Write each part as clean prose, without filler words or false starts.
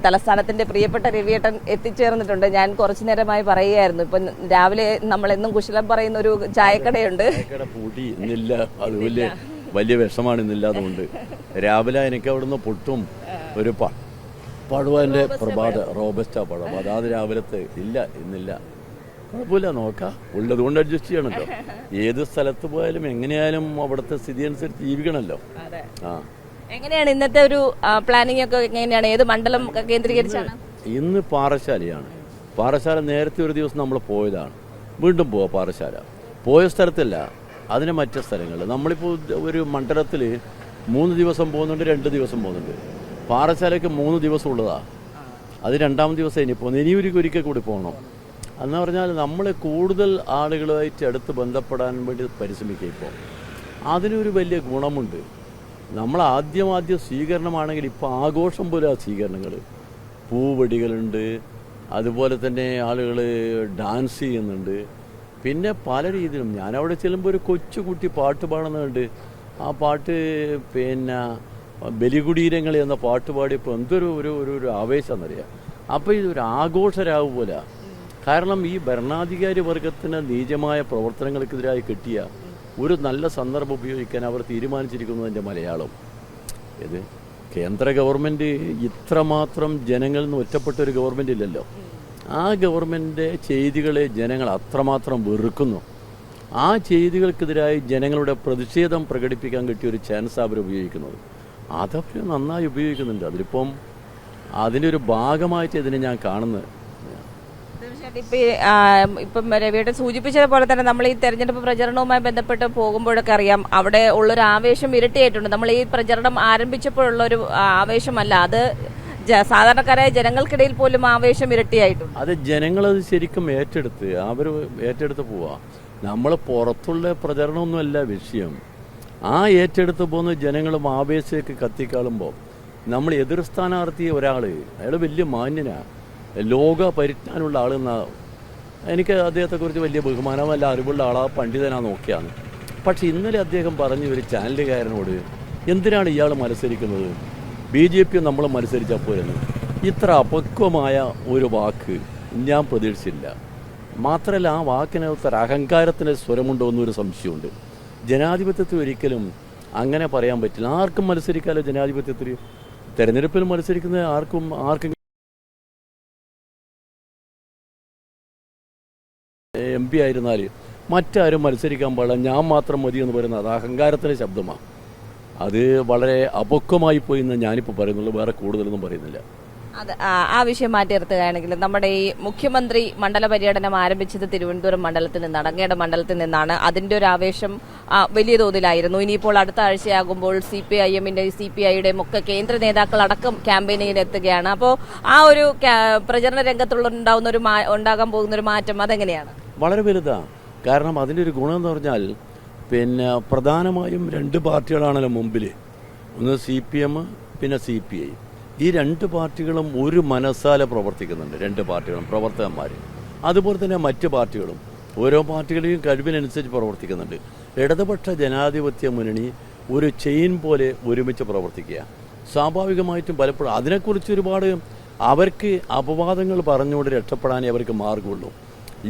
തലസ്ഥാനത്തിന്റെ പ്രിയപ്പെട്ട രവിയേട്ടൻ എത്തിച്ചേർന്നിട്ടുണ്ട്. ഞാൻ കുറച്ചു നേരമായി പറയുകയായിരുന്നു, ഇപ്പൊ രാവിലെ നമ്മളെന്നും കുശലം പറയുന്ന ഒരു ചായക്കടയുണ്ട്, പൂട്ടി ഇന്നില്ല. അത് വലിയ വിഷമാണ് ഇന്നില്ലാതുകൊണ്ട്. രാവിലെ എനിക്ക് അവിടുന്ന് പൊട്ടും ഒരു പഴുവന്റെ റോബസ്റ്റ പഴം അതാത് രാവിലത്തെ ഇല്ല, ഇന്നില്ല. കുഴപ്പമില്ല, നോക്കാം. ഉള്ളത് കൊണ്ട് അഡ്ജസ്റ്റ് ചെയ്യണല്ലോ. ഏത് സ്ഥലത്ത് പോയാലും എങ്ങനെയായാലും അവിടുത്തെ സ്ഥിതി അനുസരിച്ച് ജീവിക്കണല്ലോ. എങ്ങനെയാണ് ഇന്നത്തെ ഒരു പ്ലാനിംഗ് ഒക്കെ? എങ്ങനെയാണ്, ഏത് മണ്ഡലം കേന്ദ്രീകരിച്ചാണ്? ഇന്ന് പാറശാലയാണ്. പാറശാല നേരത്തെ ഒരു ദിവസം നമ്മൾ പോയതാണ്, വീണ്ടും പോവാം. പാറശാല പോയ സ്ഥലത്തല്ല, അതിന് മറ്റു സ്ഥലങ്ങൾ. നമ്മളിപ്പോൾ ഒരു മണ്ഡലത്തിൽ 3 ദിവസം പോകുന്നുണ്ട്, 2 ദിവസം പോകുന്നുണ്ട്. പാറശാലയ്ക്ക് 3 ദിവസം ഉള്ളതാണ്. അത് 2ാം ദിവസം ഇനി പോകുന്നു. ഇനി ഒരിക്കൽ കൂടി പോകണം. എന്ന് പറഞ്ഞാൽ നമ്മൾ കൂടുതൽ ആളുകളുമായിട്ട് അടുത്ത് ബന്ധപ്പെടാൻ വേണ്ടി പരിശ്രമിക്കുക. ഇപ്പോൾ അതിനൊരു വലിയ ഗുണമുണ്ട്. നമ്മൾ ആദ്യം സ്വീകരണമാണെങ്കിൽ ഇപ്പോൾ ആഘോഷം പോലെ ആ സ്വീകരണങ്ങൾ, പൂവെടികളുണ്ട്, അതുപോലെ തന്നെ ആളുകൾ ഡാൻസ് ചെയ്യുന്നുണ്ട്. പിന്നെ പല രീതിയിലും ഞാനവിടെ ചെല്ലുമ്പോൾ ഒരു കൊച്ചുകുട്ടി പാട്ട് പാടുന്നുണ്ട്. ആ പാട്ട് പിന്നെ ബലികുടീരങ്ങൾ എന്ന പാട്ട് പാടിയപ്പോൾ എന്തൊരു ഒരു ആവേശമെന്നറിയാം. അപ്പോൾ ഇതൊരു ആഘോഷരാവ് പോലെ. കാരണം ഈ ഭരണാധികാരി വർഗത്തിന് നീചമായ പ്രവർത്തനങ്ങൾക്കെതിരായി കിട്ടിയ ഒരു നല്ല സന്ദർഭം ഉപയോഗിക്കാൻ അവർ തീരുമാനിച്ചിരിക്കുന്നതിൻ്റെ മലയാളം ഇത്. കേന്ദ്ര ഗവൺമെൻറ് ഇത്രമാത്രം ജനങ്ങളിൽ നിന്ന് ഒറ്റപ്പെട്ട ഒരു ഗവൺമെൻറ് ഇല്ലല്ലോ. ആ ഗവൺമെൻറ് ചെയ്തികളെ ജനങ്ങൾ അത്രമാത്രം വെറുക്കുന്നു. ആ ചെയ്തികൾക്കെതിരായി ജനങ്ങളുടെ പ്രതിഷേധം പ്രകടിപ്പിക്കാൻ കിട്ടിയ ഒരു ചാൻസ് അവർ ഉപയോഗിക്കുന്നത്. അതവർ നന്നായി ഉപയോഗിക്കുന്നുണ്ട്. അതിലിപ്പം അതിൻ്റെ ഒരു ഭാഗമായിട്ട് ഇതിനെ ഞാൻ കാണുന്നത്. ഇപ്പം രവിയേട്ടൻ സൂചിപ്പിച്ചതുപോലെ തന്നെ നമ്മൾ ഈ തെരഞ്ഞെടുപ്പ് പ്രചരണവുമായി ബന്ധപ്പെട്ട് പോകുമ്പോഴൊക്കെ അറിയാം, അവിടെ ഉള്ളൊരു ആവേശം ഇരട്ടിയായിട്ടുണ്ട്. നമ്മൾ ഈ പ്രചരണം ആരംഭിച്ചപ്പോഴുള്ളൊരു ആവേശമല്ല, അത് സാധാരണക്കാരായ ജനങ്ങൾക്കിടയിൽ പോലും ആവേശം ഇരട്ടിയായിട്ടുണ്ട്. അത് ജനങ്ങളത് ശരിക്കും ഏറ്റെടുത്ത് പോവാ. നമ്മൾ പുറത്തുള്ള പ്രചരണമൊന്നുമല്ല വിഷയം. ആ ഏറ്റെടുത്ത് പോകുന്ന ജനങ്ങളും ആവേശമൊക്കെ കത്തിക്കാളുമ്പോൾ നമ്മൾ എതിർ സ്ഥാനാർത്ഥി ഒരാൾ, അയാൾ വലിയ മാന്യനാണ്, ലോക പരിജ്ഞാനമുള്ള ആളെന്നാ. എനിക്ക് അദ്ദേഹത്തെക്കുറിച്ച് വലിയ ബഹുമാനമല്ല, അറിവുള്ള ആളാ, പണ്ഡിതനാ നോക്കിയാണ്. പക്ഷെ ഇന്നലെ അദ്ദേഹം പറഞ്ഞ ഒരു ചാനലുകാരനോട്, എന്തിനാണ് ഇയാൾ മത്സരിക്കുന്നത്, BJP നമ്മൾ മത്സരിച്ചാൽ പോരെന്ന്. ഇത്ര അപക്വമായ ഒരു വാക്ക് ഞാൻ പ്രതീക്ഷിച്ചില്ല. മാത്രമല്ല ആ വാക്കിനകത്തൊരു അഹങ്കാരത്തിൻ്റെ സ്വരമുണ്ടോ എന്നൊരു സംശയമുണ്ട്. ജനാധിപത്യത്തിൽ ഒരിക്കലും അങ്ങനെ പറയാൻ പറ്റില്ല. ആർക്കും മത്സരിക്കാമല്ലോ ജനാധിപത്യത്തിൽ. തെരഞ്ഞെടുപ്പിൽ മത്സരിക്കുന്ന ആർക്കും MP ആയിരുന്നാൽ മറ്റാരും മത്സരിക്കാൻ പാടില്ല, ഞാൻ മാത്രം മതി എന്ന് പറയുന്നത് അത് അഹങ്കാരത്തിൻ്റെ ശബ്ദമാണ്. അത് വളരെ അപക്വമായി പോയി എന്ന് ഞാനിപ്പോൾ പറയുന്നുള്ളൂ, വേറെ കൂടുതലൊന്നും പറയുന്നില്ല. അത് ആ വിഷയം മാറ്റി നിർത്തുകയാണെങ്കിൽ, നമ്മുടെ ഈ മുഖ്യമന്ത്രി മണ്ഡല പര്യടനം ആരംഭിച്ചത് തിരുവനന്തപുരം മണ്ഡലത്തിൽ നിന്നാണ്, അങ്ങയുടെ മണ്ഡലത്തിൽ നിന്നാണ്. അതിൻ്റെ ഒരു ആവേശം വലിയ തോതിലായിരുന്നു. ഇനിയിപ്പോൾ അടുത്ത ആഴ്ചയാകുമ്പോൾ CPIM-ന്റെയും CPI-യുടെയും ഒക്കെ കേന്ദ്ര നേതാക്കൾ അടക്കം ക്യാമ്പയിനിങ്ങിൽ എത്തുകയാണ്. അപ്പോൾ ആ ഒരു പ്രചരണ ഉണ്ടാകാൻ പോകുന്ന ഒരു മാറ്റം അതെങ്ങനെയാണ്? വളരെ വലുതാണ്. കാരണം അതിൻ്റെ ഒരു ഗുണം എന്ന് പറഞ്ഞാൽ പിന്നെ പ്രധാനമായും 2 പാർട്ടികളാണല്ലോ മുമ്പിൽ. ഒന്ന് CPM, പിന്നെ CPI. ഈ 2 പാർട്ടികളും ഒരു മനസ്സാലെ പ്രവർത്തിക്കുന്നുണ്ട്. 2 പാർട്ടികളും പ്രവർത്തകന്മാർ, അതുപോലെ തന്നെ മറ്റ് പാർട്ടികളും ഓരോ പാർട്ടികളെയും കഴിവിനനുസരിച്ച് പ്രവർത്തിക്കുന്നുണ്ട്. ഇടതുപക്ഷ ജനാധിപത്യ മുന്നണി ഒരു ചെയിൻ പോലെ ഒരുമിച്ച് പ്രവർത്തിക്കുക. സ്വാഭാവികമായിട്ടും പലപ്പോഴും അതിനെക്കുറിച്ച് ഒരുപാട് അവർക്ക് അപവാദങ്ങൾ പറഞ്ഞുകൊണ്ട് രക്ഷപ്പെടാനേ അവർക്ക് മാർഗമുള്ളൂ.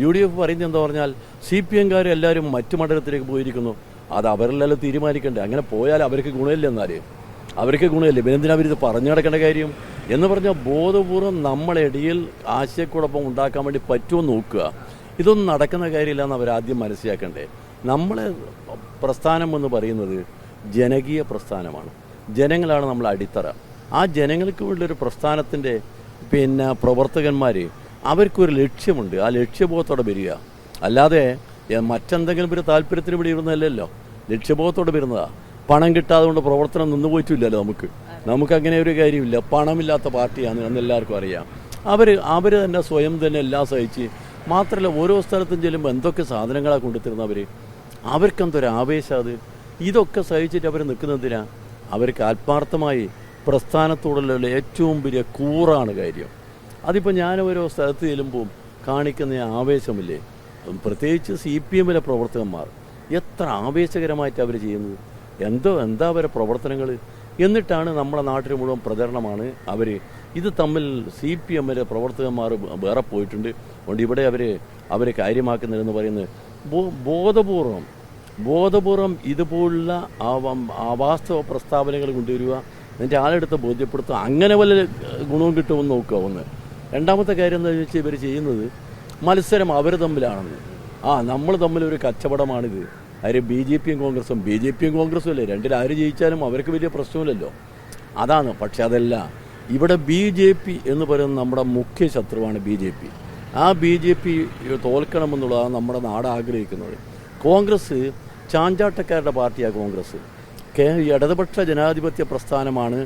UDF പറയുന്നത് എന്താ പറഞ്ഞാൽ, CPM-കാർ എല്ലാവരും മറ്റു മണ്ഡലത്തിലേക്ക് പോയിരിക്കുന്നു. അത് അവരെല്ലാം തീരുമാനിക്കണ്ടേ. അങ്ങനെ പോയാൽ അവർക്ക് ഗുണമില്ല. എന്നാലേ അവർക്ക് ഗുണമില്ല, പിന്നെ അവരിത് പറഞ്ഞു നടക്കേണ്ട കാര്യം എന്ന് പറഞ്ഞാൽ ബോധപൂർവം നമ്മളിടയിൽ ആശയക്കുഴപ്പം ഉണ്ടാക്കാൻ വേണ്ടി പറ്റുമോ നോക്കുക. ഇതൊന്നും നടക്കുന്ന കാര്യമില്ല എന്ന് അവരാദ്യം മനസ്സിലാക്കണ്ടേ. നമ്മളെ പ്രസ്ഥാനം എന്ന് പറയുന്നത് ജനകീയ പ്രസ്ഥാനമാണ്. ജനങ്ങളാണ് നമ്മൾ അടിത്തറ. ആ ജനങ്ങൾക്ക് വേണ്ടിയൊരു പ്രസ്ഥാനത്തിൻ്റെ പ്രവർത്തകന്മാർ അവർക്കൊരു ലക്ഷ്യമുണ്ട്. ആ ലക്ഷ്യബോധത്തോടെ വരിക. അല്ലാതെ മറ്റെന്തെങ്കിലും ഒരു താല്പര്യത്തിന് ഇവിടെ ഇരുന്നതല്ലല്ലോ, ലക്ഷ്യബോധത്തോടെ വരുന്നതാണ്. പണം കിട്ടാതെ കൊണ്ട് പ്രവർത്തനം നിന്നുപോയിട്ടില്ലല്ലോ. നമുക്ക് അങ്ങനെ ഒരു കാര്യമില്ല. പണമില്ലാത്ത പാർട്ടിയാണ് എന്നെല്ലാവർക്കും അറിയാം. അവർ തന്നെ സ്വയം തന്നെ എല്ലാം സഹിച്ച്, മാത്രമല്ല ഓരോ സ്ഥലത്തും ചെല്ലുമ്പോൾ എന്തൊക്കെ സാധനങ്ങളാണ് കൊണ്ടുത്തരുന്നവർ. അവർക്കെന്തൊരു ആവേശം. ഇതൊക്കെ സഹിച്ചിട്ട് അവർ നിൽക്കുന്നതിനാണ്. അവർക്ക് ആത്മാർത്ഥമായി പ്രസ്ഥാനത്തോടുള്ള ഏറ്റവും വലിയ കൂറാണ് കാര്യം. അതിപ്പോൾ ഞാൻ ഓരോ സ്ഥലത്ത് ചെല്ലുമ്പോൾ കാണിക്കുന്ന ആവേശമില്ലേ, പ്രത്യേകിച്ച് CPM-ലെ പ്രവർത്തകന്മാർ എത്ര ആവേശകരമായിട്ട് അവർ ചെയ്യുന്നത്. എന്താ അവരുടെ പ്രവർത്തനങ്ങൾ. എന്നിട്ടാണ് നമ്മുടെ നാട്ടിൽ മുഴുവൻ പ്രചരണമാണ് അവർ. ഇത് തമ്മിൽ CPM-ലെ പ്രവർത്തകന്മാർ വേറെ പോയിട്ടുണ്ട്. അതുകൊണ്ട് ഇവിടെ അവർ കാര്യമാക്കുന്നില്ലെന്ന് പറയുന്നത് ബോധപൂർവം ഇതുപോലുള്ള അവാസ്തവ പ്രസ്താവനകൾ കൊണ്ടുവരിക, എന്നിട്ട് ആളെടുത്ത് ബോധ്യപ്പെടുത്തുക, അങ്ങനെ വല്ല ഗുണവും കിട്ടുമെന്ന് നോക്കുക ഒന്ന്. രണ്ടാമത്തെ കാര്യം എന്താണെന്ന് വെച്ചാൽ ഇവർ ചെയ്യുന്നത് മത്സരം അവർ തമ്മിലാണെന്ന്. നമ്മൾ തമ്മിലൊരു കച്ചവടമാണിത്. ആര് BJP-യും കോൺഗ്രസും അല്ലേ, രണ്ടിൽ ആര് ജയിച്ചാലും അവർക്ക് വലിയ പ്രശ്നമില്ലല്ലോ, അതാണ്. പക്ഷെ അതല്ല, ഇവിടെ BJP എന്ന് പറയുന്നത് നമ്മുടെ മുഖ്യ ശത്രുവാണ് BJP. ആ BJP തോൽക്കണമെന്നുള്ളതാണ് നമ്മുടെ നാട് ആഗ്രഹിക്കുന്നത്. കോൺഗ്രസ് ചാഞ്ചാട്ടക്കാരുടെ പാർട്ടിയാണ് കോൺഗ്രസ്. ഇടതുപക്ഷ ജനാധിപത്യ പ്രസ്ഥാനമാണ്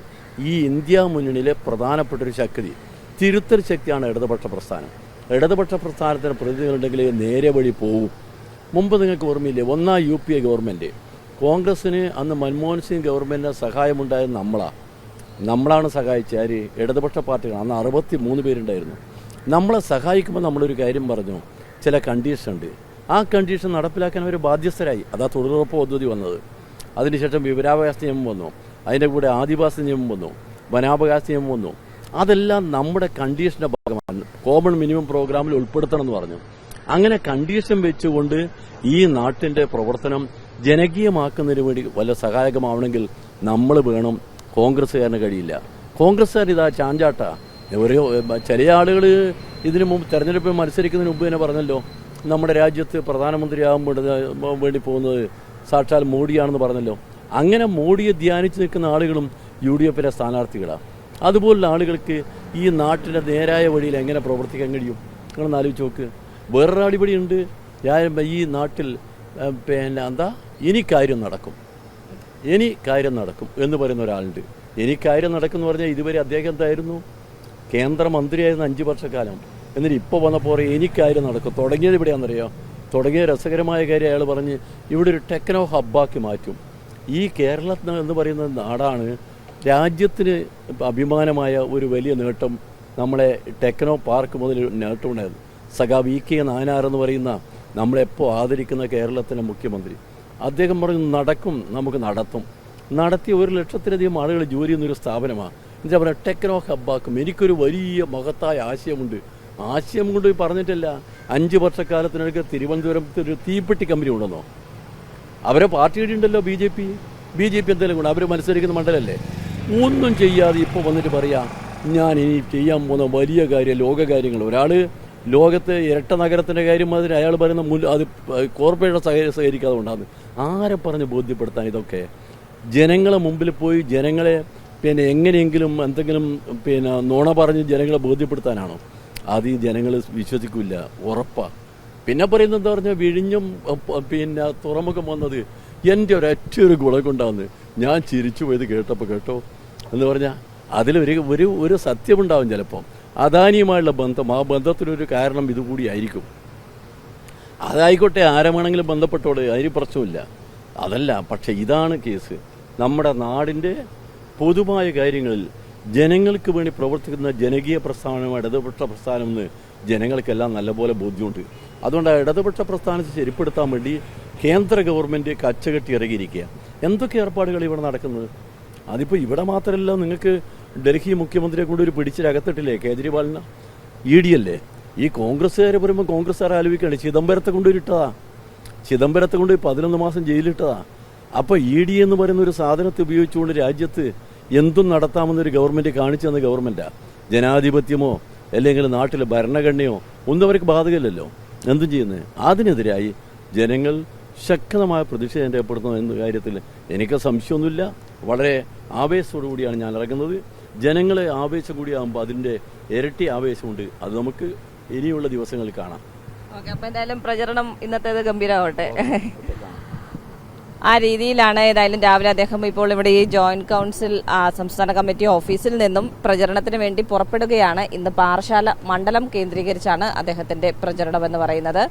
ഈ ഇന്ത്യ മുന്നണിയിലെ പ്രധാനപ്പെട്ടൊരു ശക്തി. തിരുത്തൽ ശക്തിയാണ് ഇടതുപക്ഷ പ്രസ്ഥാനം. ഇടതുപക്ഷ പ്രസ്ഥാനത്തിന് പ്രതിനിധികളുണ്ടെങ്കിൽ നേരെ വഴി പോവും. മുമ്പ് നിങ്ങൾക്ക് ഓർമ്മയില്ലേ, UPA ഗവൺമെൻറ്, കോൺഗ്രസ്സിന് അന്ന് മൻമോഹൻ സിംഗ് ഗവൺമെൻറ്റിന് സഹായമുണ്ടായത് നമ്മളാണ് സഹായിച്ചത്. ആര്? ഇടതുപക്ഷ പാർട്ടികൾ. അന്ന് 63 പേരുണ്ടായിരുന്നു. നമ്മളെ സഹായിക്കുമ്പോൾ നമ്മളൊരു കാര്യം പറഞ്ഞു, ചില കണ്ടീഷൻ ഉണ്ട്. ആ കണ്ടീഷൻ നടപ്പിലാക്കാൻ അവർ ബാധ്യസ്ഥരായി. അതാ തൊഴിലുറപ്പ് പദ്ധതി വന്നത്. അതിനുശേഷം വിവരാവകാശ നിയമം വന്നു, അതിൻ്റെ കൂടെ ആദിവാസി നിയമം വന്നു, വനാവകാശ നിയമം വന്നു. അതെല്ലാം നമ്മുടെ കണ്ടീഷൻ്റെ ഭാഗമാണ്. കോമൺ മിനിമം പ്രോഗ്രാമിൽ ഉൾപ്പെടുത്തണം എന്ന് പറഞ്ഞു. അങ്ങനെ കണ്ടീഷൻ വെച്ചുകൊണ്ട് ഈ നാട്ടിൻ്റെ പ്രവർത്തനം ജനകീയമാക്കുന്നതിന് വേണ്ടി വല്ല സഹായകമാവണമെങ്കിൽ നമ്മൾ വേണം. കോൺഗ്രസ്സുകാരന് കഴിയില്ല. കോൺഗ്രസ്സുകാർ ഇതാ ചാഞ്ചാട്ട. ചില ആളുകൾ ഇതിനു മുമ്പ് തെരഞ്ഞെടുപ്പിൽ മത്സരിക്കുന്നതിന് മുമ്പ് തന്നെ പറഞ്ഞല്ലോ, നമ്മുടെ രാജ്യത്ത് പ്രധാനമന്ത്രിയാകാൻ വേണ്ടി പോകുന്നത് സാക്ഷാൽ മോഡിയാണെന്ന് പറഞ്ഞല്ലോ. അങ്ങനെ മോഡിയെ ധ്യാനിച്ച് നിൽക്കുന്ന ആളുകളും UDF-ലെ സ്ഥാനാർത്ഥികളാണ്. അതുപോലുള്ള ആളുകൾക്ക് ഈ നാട്ടിലെ നേരായ വഴിയിൽ എങ്ങനെ പ്രവർത്തിക്കാൻ കഴിയും? നിങ്ങളൊന്ന് ആലോചിച്ച് നോക്ക്. വേറൊരു അടിപൊളിയുണ്ട് ഈ നാട്ടിൽ. ഇനി കാര്യം നടക്കും എന്ന് പറയുന്ന ഒരാളുണ്ട്. ഇനി കാര്യം നടക്കുമെന്ന് പറഞ്ഞാൽ ഇതുവരെ അദ്ദേഹം എന്തായിരുന്നു? കേന്ദ്രമന്ത്രിയായിരുന്നു 5 വർഷക്കാലം. എന്നിട്ട് ഇപ്പോൾ വന്നപ്പോൾ ഇനി കാര്യം നടക്കും. തുടങ്ങിയത് ഇവിടെയാണെന്നറിയോ? തുടങ്ങിയ രസകരമായ കാര്യം അയാൾ പറഞ്ഞ് ഇവിടെ ഒരു ടെക്നോ ഹബ്ബാക്കി മാറ്റും. ഈ കേരളം എന്ന് പറയുന്ന നാടാണ് രാജ്യത്തിന് അഭിമാനമായ ഒരു വലിയ നേട്ടം. നമ്മളെ ടെക്നോ പാർക്ക് മുതൽ നേട്ടമുണ്ടായത്. സഖാവ് VK നായനാർ എന്ന് പറയുന്ന നമ്മളെപ്പോൾ ആദരിക്കുന്ന കേരളത്തിൻ്റെ മുഖ്യമന്ത്രി, അദ്ദേഹം പറഞ്ഞു നടക്കും, നമുക്ക് നടത്തി 1 ലക്ഷത്തിലധികം ആളുകൾ ജോലി ചെയ്യുന്നൊരു സ്ഥാപനമാണ്. എന്താ പറയുക, ടെക്നോ ഹബ്ബാക്കും. എനിക്കൊരു വലിയ മഹത്തായ ആശയമുണ്ട്. ആശയം കൊണ്ട് പറഞ്ഞിട്ടില്ല. 5 വർഷക്കാലത്തിനടുക്ക് തിരുവനന്തപുരത്ത് ഒരു തീപ്പെട്ടി കമ്പനി ഉണ്ടെന്നോ? അവരെ പാർട്ടി ഉണ്ടല്ലോ BJP എന്തെങ്കിലും കൊണ്ട് അവർ മത്സരിക്കുന്ന മണ്ഡലമല്ലേ? ഒന്നും ചെയ്യാതെ ഇപ്പോൾ വന്നിട്ട് പറയാം ഞാൻ ഇനി ചെയ്യാൻ പോകുന്ന വലിയ കാര്യം ലോകകാര്യങ്ങൾ. ഒരാൾ ലോകത്ത് ഇരട്ട നഗരത്തിൻ്റെ കാര്യം അതിന് അയാൾ പറയുന്ന അത് കോർപ്പറേഷൻ സഹകരിക്കാതെ ഉണ്ടാകുന്നത്. ആരെ പറഞ്ഞ് ബോധ്യപ്പെടുത്താൻ? ഇതൊക്കെ ജനങ്ങളെ മുമ്പിൽ പോയി ജനങ്ങളെ എങ്ങനെയെങ്കിലും എന്തെങ്കിലും നുണ പറഞ്ഞ് ജനങ്ങളെ ബോധ്യപ്പെടുത്താനാണോ? അത് ഈ ജനങ്ങൾ വിശ്വസിക്കില്ല, ഉറപ്പാണ്. പിന്നെ പറയുന്നത് എന്താ പറഞ്ഞാൽ വിഴിഞ്ഞും തുറമുഖം വന്നത് എൻ്റെ ഒരൊറ്റൊരു ഗുണം കൊണ്ടാന്ന് ഞാൻ ചിരിച്ചു പോയത് കേട്ടോ എന്ന് പറഞ്ഞാൽ അതിലൊരു സത്യമുണ്ടാവും. ചിലപ്പോൾ അദാനിയുമായുള്ള ബന്ധം, ആ ബന്ധത്തിനൊരു കാരണം ഇതുകൂടിയായിരിക്കും. അതായിക്കോട്ടെ, ആരമാണെങ്കിലും ബന്ധപ്പെട്ടോട്, അതിന് പ്രശ്നമില്ല. അതല്ല, പക്ഷെ ഇതാണ് കേസ്. നമ്മുടെ നാടിൻ്റെ പൊതുവായ കാര്യങ്ങളിൽ ജനങ്ങൾക്ക് വേണ്ടി പ്രവർത്തിക്കുന്ന ജനകീയ പ്രസ്ഥാനം ഇടതുപക്ഷ പ്രസ്ഥാനം എന്ന് ജനങ്ങൾക്കെല്ലാം നല്ലപോലെ ബോധ്യമുണ്ട്. അതുകൊണ്ട് ആ ഇടതുപക്ഷ പ്രസ്ഥാനത്തെ ശരിപ്പെടുത്താൻ വേണ്ടി കേന്ദ്ര ഗവൺമെൻറ് കച്ചകെട്ടി ഇറങ്ങിയിരിക്കുക. എന്തൊക്കെ ഏർപ്പാടുകൾ ഇവിടെ നടക്കുന്നത്? അതിപ്പോൾ ഇവിടെ മാത്രമല്ല, നിങ്ങൾക്ക് ഡൽഹി മുഖ്യമന്ത്രിയെ കൊണ്ട് ഒരു പിടിച്ചിരകത്തിട്ടില്ലേ കേജ്രിവാളിന്? ED അല്ലേ? ഈ കോൺഗ്രസ്സുകാരെ പറയുമ്പോൾ കോൺഗ്രസ്സുകാരെ ആലോചിക്കുകയാണ്. ചിദംബരത്തെ കൊണ്ട് 11 മാസം ജയിലിട്ടതാ. അപ്പോൾ ED എന്ന് പറയുന്ന ഒരു സാധനത്തെ ഉപയോഗിച്ചുകൊണ്ട് രാജ്യത്ത് എന്തും നടത്താമെന്നൊരു ഗവൺമെൻറ് കാണിച്ചു തന്ന ഗവൺമെൻറ്റാണ്. ജനാധിപത്യമോ അല്ലെങ്കിൽ നാട്ടിലെ ഭരണഘടനയോ ഒന്നും അവർക്ക് ബാധകമില്ലല്ലോ. എന്തും ചെയ്യുന്നത് അതിനെതിരായി ജനങ്ങൾ ശക്തമായ പ്രതിഷേധം രേഖപ്പെടുത്തുന്നു എന്ന കാര്യത്തിൽ എനിക്ക് സംശയമൊന്നുമില്ല. വളരെ ആവേശത്തോടു കൂടിയാണ് ഞാൻ ഇറങ്ങുന്നത്. ജനങ്ങളെ ആവേശം കൂടിയാകുമ്പോൾ അതിൻ്റെ ഇരട്ടി ആവേശമുണ്ട്. അത് നമുക്ക് ഇനിയുള്ള ദിവസങ്ങളിൽ കാണാം. അപ്പോൾ എന്തായാലും പ്രചരണം ഇന്നത്തേത് ഗംഭീരമാവട്ടെ. ആ രീതിയിലാണ് ഏതായാലും രാവിലെ അദ്ദേഹം ഇപ്പോൾ ഇവിടെ ഈ ജോയിന്റ് കൗൺസിൽ സംസ്ഥാന കമ്മിറ്റി ഓഫീസിൽ നിന്നും പ്രചരണത്തിന് വേണ്ടി പുറപ്പെടുകയാണ്. ഇന്ന് പാറശാല മണ്ഡലം കേന്ദ്രീകരിച്ചാണ് അദ്ദേഹത്തിന്റെ പ്രചരണം എന്ന് പറയുന്നത്.